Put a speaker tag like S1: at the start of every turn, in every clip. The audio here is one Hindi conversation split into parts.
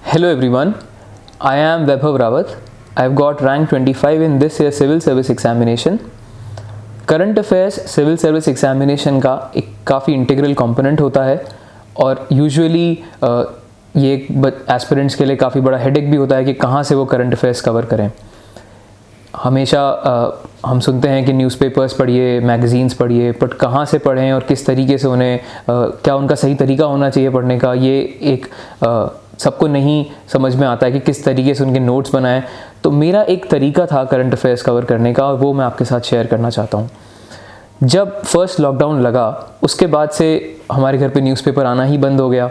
S1: Hello everyone, I am Vaibhav Rawat. I have got rank 25 in this year's civil service examination. Current affairs civil service examination का एक काफ़ी इंटीग्रल कंपोनेंट होता है और यूजुअली ये एस्पिरेंट्स के लिए काफ़ी बड़ा हेडेक भी होता है कि कहाँ से वो करंट अफेयर्स कवर करें। हमेशा हम सुनते हैं कि न्यूज़पेपर्स पढ़िए, मैगज़ीन्स पढ़िए, बट कहाँ से पढ़ें और किस तरीके से उन्हें क्या उनका सही तरीका होना चाहिए पढ़ने का, ये एक सबको नहीं समझ में आता है कि किस तरीके से उनके नोट्स बनाएं। तो मेरा एक तरीका था करंट अफेयर्स कवर करने का और वो मैं आपके साथ शेयर करना चाहता हूँ। जब फर्स्ट लॉकडाउन लगा उसके बाद से हमारे घर पे न्यूज़पेपर आना ही बंद हो गया,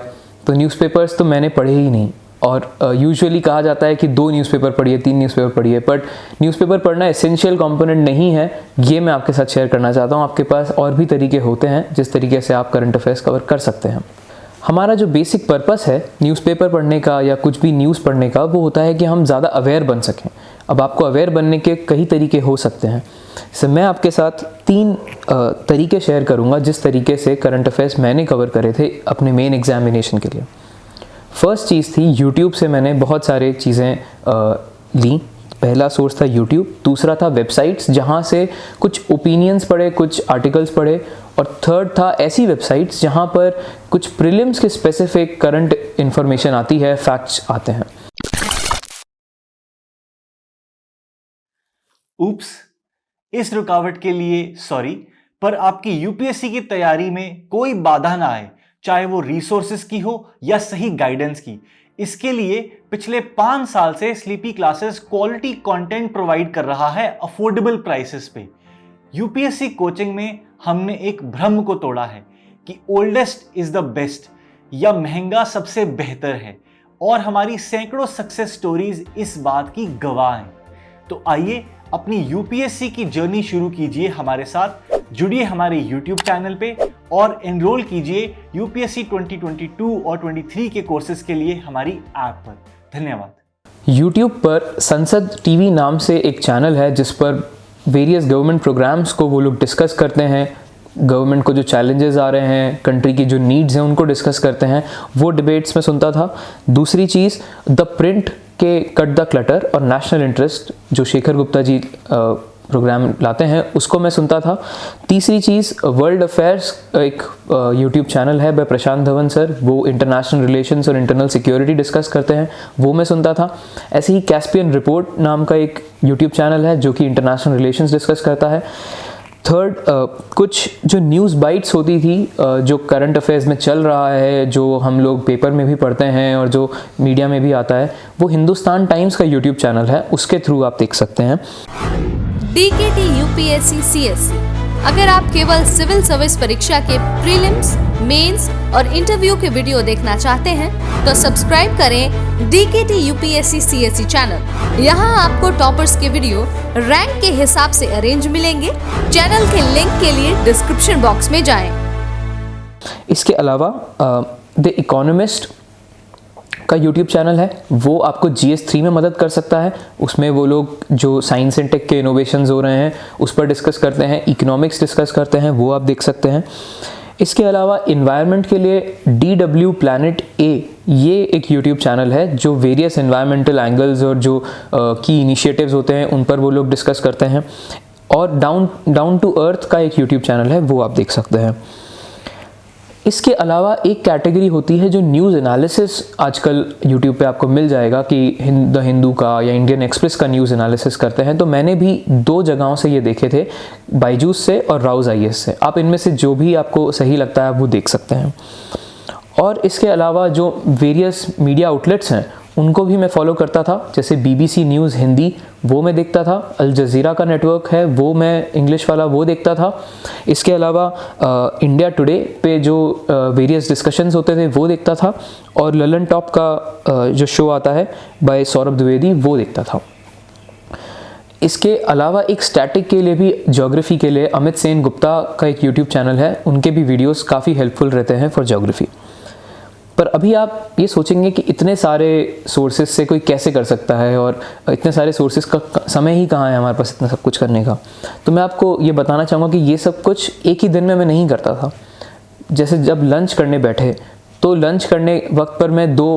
S1: तो न्यूज़पेपर्स तो मैंने पढ़े ही नहीं। और यूजुअली कहा जाता है कि 2 न्यूज़पेपर पढ़िए, 3 न्यूज़पेपर पढ़िए, बट न्यूज़पेपर पढ़ना एसेंशियल कंपोनेंट नहीं है, ये मैं आपके साथ शेयर करना चाहता हूँ। आपके पास और भी तरीके होते हैं जिस तरीके से आप करंट अफेयर्स कवर कर सकते हैं। हमारा जो बेसिक पर्पस है न्यूज़पेपर पढ़ने का या कुछ भी न्यूज़ पढ़ने का, वो होता है कि हम ज़्यादा अवेयर बन सकें। अब आपको अवेयर बनने के कई तरीके हो सकते हैं, तो मैं आपके साथ 3 तरीके शेयर करूँगा जिस तरीके से करंट अफेयर्स मैंने कवर करे थे अपने मेन एग्जामिनेशन के लिए। फर्स्ट चीज़ थी यूट्यूब से मैंने बहुत सारे चीज़ें ली। पहला सोर्स था यूट्यूब, दूसरा था वेबसाइट्स जहाँ से कुछ ओपिनियंस पढ़े, कुछ आर्टिकल्स पढ़े, और थर्ड था ऐसी वेबसाइट्स जहाँ पर कुछ प्रीलिम्स के स्पेसिफिक करंट इंफॉर्मेशन आती है, फैक्ट्स आते हैं।
S2: उप्स, इस रुकावट के लिए सॉरी, पर आपकी यूपीएससी की तैयारी में कोई बाधा ना आए, चाहे वो रिसोर्सेज की हो या सही गाइडेंस की। इसके लिए पिछले 5 साल से sleepy classes quality content provide कर रहा है अफोर्डेबल प्राइसेस पे। यूपीएससी कोचिंग में हमने एक भ्रम को तोड़ा है कि ओल्डेस्ट इज द बेस्ट या महंगा सबसे बेहतर है, और हमारी सैकड़ों सक्सेस स्टोरीज इस बात की गवाह हैं। तो आइए अपनी यूपीएससी की जर्नी शुरू कीजिए हमारे साथ। जुड़िए हमारे यूट्यूब चैनल पे और एनरोल कीजिए यूपीएससी 2022 और 23 के कोर्सेज के लिए हमारी ऐप पर। धन्यवाद।
S1: यूट्यूब पर संसद टीवी नाम से एक चैनल है जिस पर वेरियस गवर्नमेंट प्रोग्राम्स को वो लोग डिस्कस करते हैं। गवर्नमेंट को जो चैलेंजेस आ रहे हैं, कंट्री की जो नीड्स हैं, उनको डिस्कस करते हैं। वो डिबेट्स में सुनता था। दूसरी चीज़ द प्रिंट के कट द क्लटर और नेशनल इंटरेस्ट जो शेखर गुप्ता जी प्रोग्राम लाते हैं, उसको मैं सुनता था। तीसरी चीज़ वर्ल्ड अफेयर्स, एक यूट्यूब चैनल है बाय प्रशांत धवन सर, वो इंटरनेशनल रिलेशंस और इंटरनल सिक्योरिटी डिस्कस करते हैं, वो मैं सुनता था। ऐसे ही कैस्पियन रिपोर्ट नाम का एक यूट्यूब चैनल है जो कि इंटरनेशनल रिलेशंस डिस्कस करता है। थर्ड, कुछ जो न्यूज़ बाइट्स होती थी, जो करंट अफेयर्स में चल रहा है, जो हम लोग पेपर में भी पढ़ते हैं और जो मीडिया में भी आता है, वो हिंदुस्तान टाइम्स का यूट्यूब चैनल है, उसके थ्रू आप देख सकते हैं।
S3: DKT UPSC CSC, अगर आप केवल सिविल सर्विस परीक्षा के प्रीलिम्स, मेंस और इंटरव्यू के वीडियो देखना चाहते हैं तो सब्सक्राइब करें DKT UPSC CSC चैनल। यहाँ आपको टॉपर्स के वीडियो रैंक के हिसाब से अरेंज मिलेंगे। चैनल के लिंक के लिए डिस्क्रिप्शन बॉक्स में जाएं।
S1: इसके अलावा द इकोनॉमिस्ट का यूट्यूब चैनल है, वो आपको GS3 में मदद कर सकता है। उसमें वो लोग जो साइंस एंड टेक के इनोवेशंस हो रहे हैं उस पर डिस्कस करते हैं, इकोनॉमिक्स डिस्कस करते हैं, वो आप देख सकते हैं। इसके अलावा इन्वायरमेंट के लिए DW Planet A, ये एक यूट्यूब चैनल है जो वेरियस इन्वायरमेंटल एंगल्स और जो की इनिशिएटिव्स होते हैं उन पर वो लोग डिस्कस करते हैं। और डाउन टू अर्थ का एक यूट्यूब चैनल है, वो आप देख सकते हैं। इसके अलावा एक कैटेगरी होती है जो न्यूज़ एनालिसिस आजकल यूट्यूब पे आपको मिल जाएगा कि द हिंदू का या इंडियन एक्सप्रेस का न्यूज़ एनालिसिस करते हैं। तो मैंने भी 2 जगहों से ये देखे थे, बायजूस से और राउज IAS से। आप इनमें से जो भी आपको सही लगता है वो देख सकते हैं। और इसके अलावा जो वेरियस मीडिया आउटलेट्स हैं उनको भी मैं फॉलो करता था, जैसे BBC न्यूज़ हिंदी, वो मैं देखता था। अल जज़ीरा का नेटवर्क है, वो मैं इंग्लिश वाला वो देखता था। इसके अलावा इंडिया टुडे पे जो वेरियस डिस्कशंस होते थे वो देखता था। और ललन टॉप का जो शो आता है बाय सौरभ द्विवेदी, वो देखता था। इसके अलावा एक स्टैटिक के लिए भी, ज्योग्राफी के लिए अमित सेन गुप्ता का एक यूट्यूब चैनल है, उनके भी वीडियोस काफ़ी हेल्पफुल रहते हैं फॉर ज्योग्राफी। पर अभी आप ये सोचेंगे कि इतने सारे सोर्सेज से कोई कैसे कर सकता है और इतने सारे सोर्सेज का समय ही कहाँ है हमारे पास इतना सब कुछ करने का। तो मैं आपको ये बताना चाहूँगा कि ये सब कुछ एक ही दिन में मैं नहीं करता था। जैसे जब लंच करने बैठे तो लंच करने वक्त पर मैं 2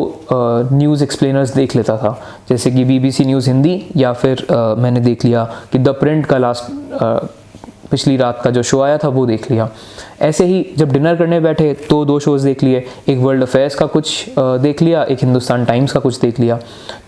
S1: न्यूज़ एक्सप्लेनर्स देख लेता था, जैसे कि BBC न्यूज़ हिंदी या फिर मैंने देख लिया कि द प्रिंट का पिछली रात का जो शो आया था वो देख लिया। ऐसे ही जब डिनर करने बैठे तो 2 शोज़ देख लिए, एक वर्ल्ड अफेयर्स का कुछ देख लिया, एक हिंदुस्तान टाइम्स का कुछ देख लिया।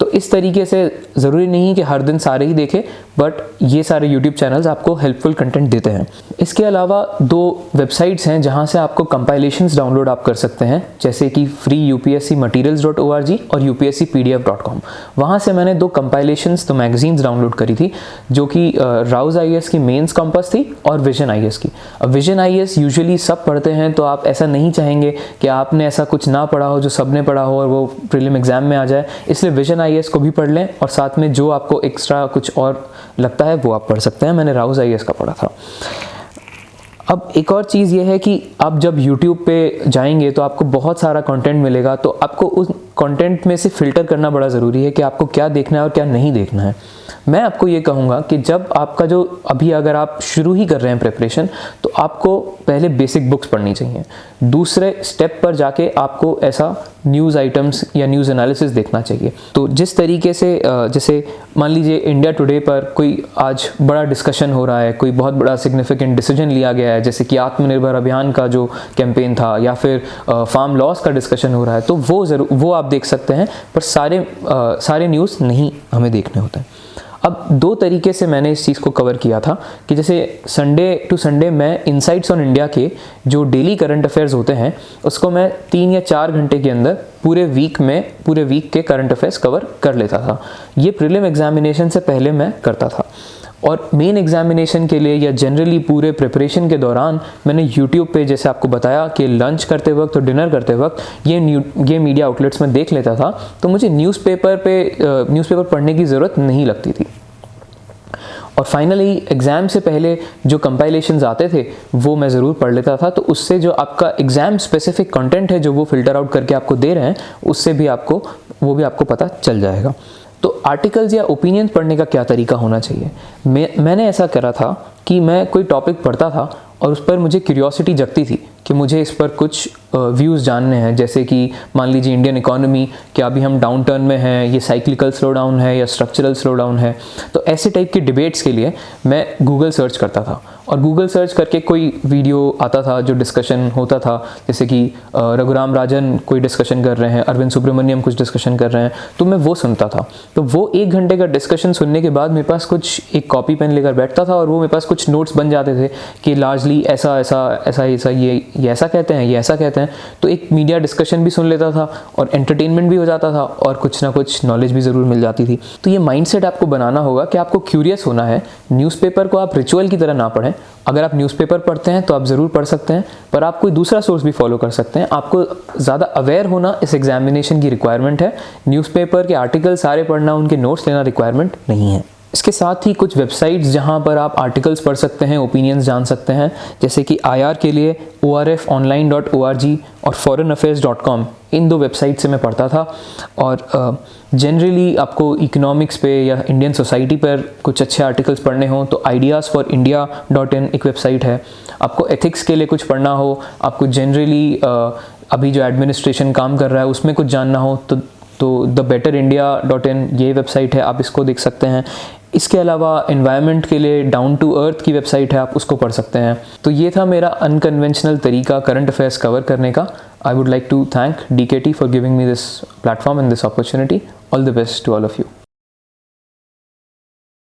S1: तो इस तरीके से ज़रूरी नहीं कि हर दिन सारे ही देखें, बट ये सारे यूट्यूब चैनल्स आपको हेल्पफुल कंटेंट देते हैं। इसके अलावा 2 वेबसाइट्स हैं जहाँ से आपको कंपाइलेशंस डाउनलोड आप कर सकते हैं, जैसे कि freeupscmaterials.org और upscpdf.com। वहाँ से मैंने 2 कंपाइलेशंस, तो मैगजीन्स डाउनलोड करी थी, जो कि राउज IAS की मेंस कंपास थी और विजन IAS की। अब विजन IAS यूजुअली सब पढ़ते हैं, तो आप ऐसा नहीं चाहेंगे कि आपने ऐसा कुछ ना पढ़ा हो जो सब ने पढ़ा हो और वो प्रीलिम एग्जाम में आ जाए, इसलिए विजन IAS को भी पढ़ लें और साथ में जो आपको एक्स्ट्रा कुछ और लगता है वो आप पढ़ सकते हैं। मैंने राउज IAS का पढ़ा था। अब एक और चीज़ ये है कि आप जब YouTube पे जाएंगे तो आपको बहुत सारा कंटेंट मिलेगा, तो आपको उस कंटेंट में से फ़िल्टर करना बड़ा ज़रूरी है कि आपको क्या देखना है और क्या नहीं देखना है। मैं आपको ये कहूँगा कि जब आपका जो अभी अगर आप शुरू ही कर रहे हैं प्रिपरेशन, तो आपको पहले बेसिक बुक्स पढ़नी चाहिए। दूसरे स्टेप पर जाके आपको ऐसा न्यूज़ आइटम्स या न्यूज़ एनालिसिस देखना चाहिए। तो जिस तरीके से जैसे मान लीजिए इंडिया टुडे पर कोई आज बड़ा डिस्कशन हो रहा है, कोई बहुत बड़ा सिग्निफिकेंट डिसीजन लिया गया है, जैसे कि आत्मनिर्भर अभियान का जो कैंपेन था या फिर फार्म लॉस का डिस्कशन हो रहा है, तो वो आप देख सकते हैं, पर सारे न्यूज़ नहीं हमें देखने होते हैं। अब 2 तरीके से मैंने इस चीज़ को कवर किया था कि जैसे संडे टू संडे मैं इनसाइट्स ऑन इंडिया के जो डेली करंट अफेयर्स होते हैं उसको मैं 3 या 4 घंटे के अंदर पूरे वीक के करंट अफेयर्स कवर कर लेता था। ये प्रीलिम एग्जामिनेशन से पहले मैं करता था, और मेन एग्जामिनेशन के लिए या जनरली पूरे प्रिपरेशन के दौरान मैंने यूट्यूब पे, जैसे आपको बताया कि लंच करते वक्त और डिनर करते वक्त ये मीडिया आउटलेट्स में देख लेता था, तो मुझे न्यूज़पेपर पढ़ने की ज़रूरत नहीं लगती थी। और फाइनली एग्ज़ाम से पहले जो कंपाइलेशंस आते थे वो मैं ज़रूर पढ़ लेता था, तो उससे जो आपका एग्ज़ाम स्पेसिफिक कंटेंट है जो वो फ़िल्टर आउट करके आपको दे रहे हैं, उससे भी आपको पता चल जाएगा। तो आर्टिकल्स या ओपिनियंस पढ़ने का क्या तरीका होना चाहिए? मैंने ऐसा करा था कि मैं कोई टॉपिक पढ़ता था और उस पर मुझे क्यूरियोसिटी जगती थी कि मुझे इस पर कुछ व्यूज़ जानने हैं, जैसे कि मान लीजिए इंडियन इकोनॉमी, क्या अभी हम डाउन टर्न में हैं, ये साइक्लिकल स्लो डाउन है या स्ट्रक्चरल स्लो डाउन है। तो ऐसे टाइप की डिबेट्स के लिए मैं गूगल सर्च करता था, और गूगल सर्च करके कोई वीडियो आता था जो डिस्कशन होता था, जैसे कि रघुराम राजन कोई डिस्कशन कर रहे हैं, अरविंद सुब्रमण्यम कुछ डिस्कशन कर रहे हैं, तो मैं वो सुनता था। तो वो 1 घंटे का डिस्कशन सुनने के बाद मेरे पास कुछ एक कॉपी पेन लेकर बैठता था और वो मेरे पास कुछ नोट्स बन जाते थे कि लार्जली ऐसा ये ऐसा कहते हैं, ये ऐसा कहते हैं। तो एक मीडिया डिस्कशन भी सुन लेता था और एंटरटेनमेंट भी हो जाता था और कुछ ना कुछ नॉलेज भी ज़रूर मिल जाती थी। तो ये माइंडसेट आपको बनाना होगा कि आपको क्यूरियस होना है। न्यूज़पेपर को आप रिचुअल की तरह ना पढ़ें। अगर आप न्यूज़पेपर पढ़ते हैं तो आप ज़रूर पढ़ सकते हैं, पर आप कोई दूसरा सोर्स भी फॉलो कर सकते हैं। आपको ज़्यादा अवेयर होना इस एग्जामिनेशन की रिक्वायरमेंट है। न्यूज़पेपर के आर्टिकल सारे पढ़ना, उनके नोट्स लेना रिक्वायरमेंट नहीं है। इसके साथ ही कुछ वेबसाइट्स जहां पर आप आर्टिकल्स पढ़ सकते हैं, ओपिनियंस जान सकते हैं, जैसे कि IR के लिए orfonline.org और foreignaffairs.com, इन 2 वेबसाइट से मैं पढ़ता था। और जनरली आपको इकोनॉमिक्स पे या इंडियन सोसाइटी पर कुछ अच्छे आर्टिकल्स पढ़ने हों तो ideasforindia.in एक वेबसाइट है। आपको एथिक्स के लिए कुछ पढ़ना हो, आपको जनरली अभी जो एडमिनिस्ट्रेशन काम कर रहा है उसमें कुछ जानना हो तो thebetterindia.in ये वेबसाइट है, आप इसको देख सकते हैं। इसके अलावा एनवायरनमेंट के लिए डाउन टू अर्थ की वेबसाइट है, आप उसको पढ़ सकते हैं। तो ये था मेरा अनकन्वेंशनल तरीका करंट अफेयर्स कवर करने का। I would like to thank DKT for giving me this platform and this opportunity. All the best to all of you.